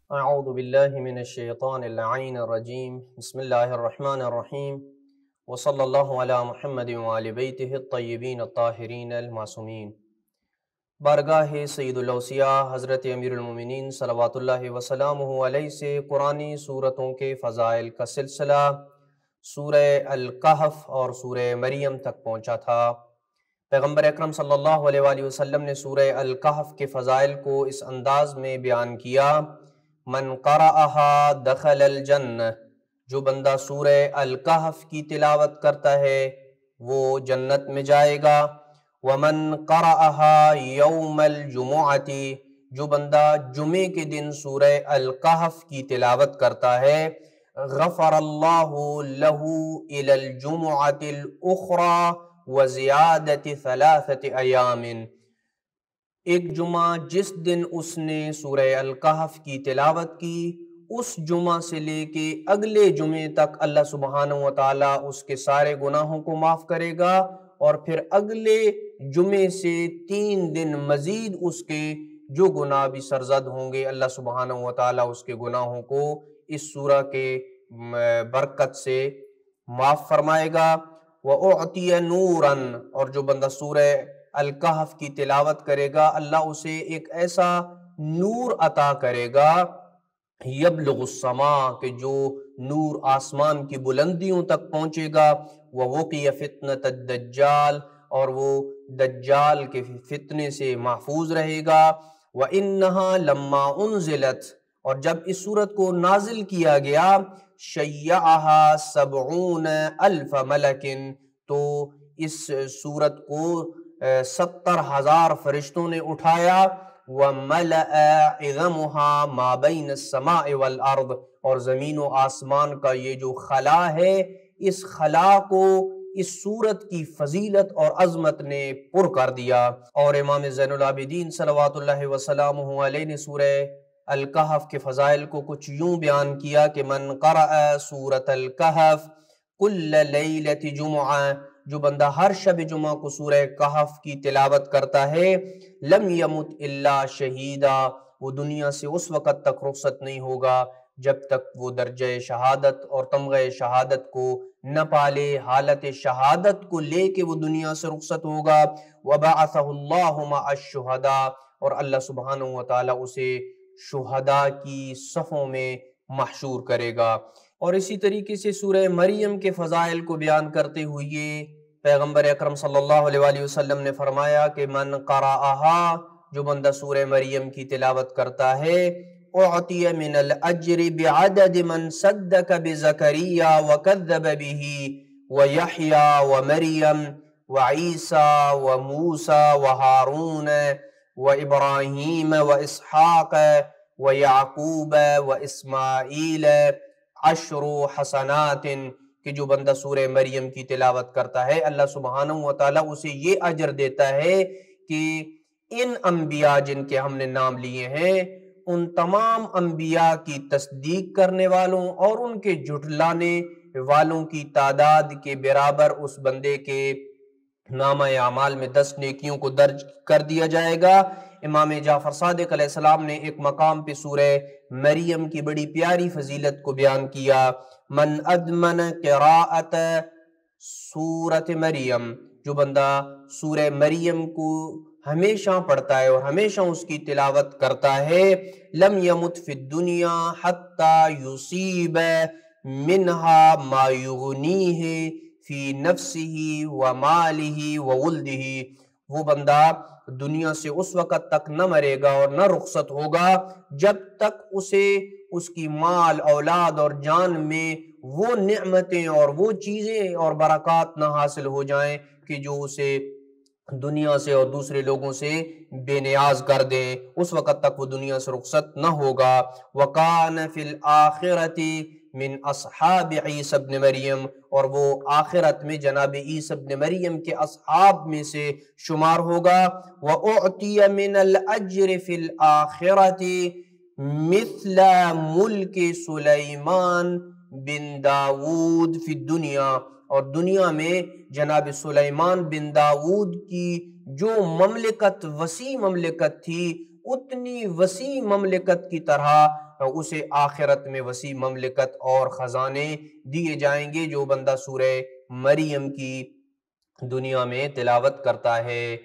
اعوذ باللہ من الشیطان اللعین الرجیم بسم اللہ الرحمن الرحیم وصلی اللہ علی محمد وآل بیتہ الطیبین الطاہرین المعصومین۔ بارگاہ سید الاوصیاء حضرت امیر المومنین صلوات اللہ وسلامہ علیہ سے قرآنی سورتوں کے فضائل کا سلسلہ سورہ الکہف اور سورہ مریم تک پہنچا تھا۔ پیغمبر اکرم صلی اللہ علیہ وآلہ وسلم نے سورہ الکہف کے فضائل کو اس انداز میں بیان کیا: من قرأہا دخل الجنہ، جو بندہ سورہ الکہف کی تلاوت کرتا ہے وہ جنت میں جائے گا۔ ومن قرأہا یوم الجمعۃ، جو بندہ جمعے کے دن سورہ الکہف کی تلاوت کرتا ہے غفر اللہ لہ الی الجمعۃ الاخری وزیادۃ 3 ایام، ایک جمعہ جس دن اس نے سورہ الکہف کی تلاوت کی اس جمعہ سے لے کے اگلے جمعے تک اللہ سبحانہ وتعالیٰ اس کے سارے گناہوں کو معاف کرے گا، اور پھر اگلے جمعے سے 3 دن مزید اس کے جو گناہ بھی سرزد ہوں گے اللہ سبحانہ وتعالیٰ اس کے گناہوں کو اس سورہ کے برکت سے معاف فرمائے گا۔ وَأُعْطِيَ نُورًا، اور جو بندہ سورہ الکہف کی تلاوت کرے گا اللہ اسے ایک ایسا نور عطا کرے گا یبلغ السماء، کہ جو نور آسمان کی بلندیوں تک پہنچے گا۔ وَوُقِيَ فِتْنَةَ الدَّجَّالِ، اور وہ دجال کے فتنے سے محفوظ رہے گا۔ وَإِنَّهَا لَمَّا أُنزِلَتْ، اور جب اس سورت کو نازل کیا گیا شَيَّعَهَا 70,000 مَلَكٍ، تو اس سورت کو 70,000 فرشتوں نے اٹھایا۔ وَمَلَأَ عِظَمُهَا مَا بَيْنَ السَّمَاءِ وَالْأَرْضِ، اور زمین و آسمان کا یہ جو خلا ہے اس خلا کو اس سورت کی فضیلت اور عظمت نے پر کر دیا۔ اور امام زین العابدین صلوات اللہ وسلامہ علیہ نے سورہ الکہف کے فضائل کو کچھ یوں بیان کیا کہ من قرأ سورۃ الکہف کل لیلۃ جمعہ، جو بندہ ہر شب جمعہ کو سورہ کہف کی تلاوت کرتا ہے لم یمت الا شہیدا، وہ دنیا سے اس وقت تک رخصت نہیں ہوگا جب تک وہ درجہ شہادت اور تمغہ شہادت کو نہ پالے، حالت شہادت کو لے کے وہ دنیا سے رخصت ہوگا۔ وبعثہ اللہ مع الشہداء، اور اللہ سبحانہ وتعالیٰ اسے شہداء کی صفوں میں محشور کرے گا۔ اور اسی طریقے سے سورہ مریم کے فضائل کو بیان کرتے ہوئے پیغمبر اکرم صلی اللہ علیہ وآلہ وسلم نے فرمایا کہ من قرأہا، جو بندہ سورہ مریم کی تلاوت کرتا ہے اعطی من الاجر بعدد من صدق بزکریا وکذب به ویحیی ومریم وعیسیٰ وموسیٰ وہارون وابراہیم واسحاق ویعقوب واسماعیل 10 حسنات، کہ جو بندہ سورہ مریم کی تلاوت کرتا ہے اللہ سبحانہ وتعالیٰ اسے یہ اجر دیتا ہے کہ ان انبیاء جن کے ہم نے نام لیے ہیں ان تمام انبیاء کی تصدیق کرنے والوں اور ان کے جھٹلانے والوں کی تعداد کے برابر اس بندے کے نامہ اعمال میں 10 نیکیوں کو درج کر دیا جائے گا۔ امام جعفر صادق علیہ السلام نے ایک مقام پہ سورہ مریم کی بڑی پیاری فضیلت کو بیان کیا: من ادمن قراءت سورۃ مریم، جو بندہ سورہ مریم کو ہمیشہ پڑھتا ہے اور ہمیشہ اس کی تلاوت کرتا ہے لم یمت فی الدنیا حتی یصیب منہا ما یغنیہ فی نفسہ ومالہ وولدہ، وہ بندہ دنیا سے اس وقت تک نہ مرے گا اور نہ رخصت ہوگا جب تک اسے اس کی مال اولاد اور جان میں وہ نعمتیں اور وہ چیزیں اور برکات نہ حاصل ہو جائیں کہ جو اسے دنیا سے اور دوسرے لوگوں سے بے نیاز کر دیں، اس وقت تک وہ دنیا سے رخصت نہ ہوگا۔ وَكَانَ فِي الْآخِرَةِ من اصحاب عیسی ابن مریم، اور وہ آخرت میں جناب عیسی ابن مریم کے اصحاب میں سے شمار ہوگا۔ وَأُعْطِيَ مِنَ الْأَجْرِ فِي الْآخِرَةِ مِثْلَ مُلْكِ سُلَيْمَانَ بن داود فی الدنیا، اور دنیا میں جناب سلیمان بن داود کی جو مملکت، وسیع مملکت تھی، اتنی وسیع مملکت کی طرح اسے آخرت میں وسیع مملکت اور خزانے دیے جائیں گے، جو بندہ سورہ مریم کی دنیا میں تلاوت کرتا ہے۔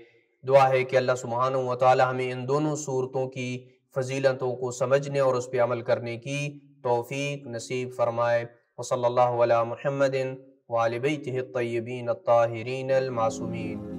دعا ہے کہ اللہ سبحانہ و تعالی ہمیں ان دونوں صورتوں کی فضیلتوں کو سمجھنے اور اس پہ عمل کرنے کی توفیق نصیب فرمائے۔ وصلی اللہ علی محمد وعلی بیتہ الطیبین الطاہرین المعصومین۔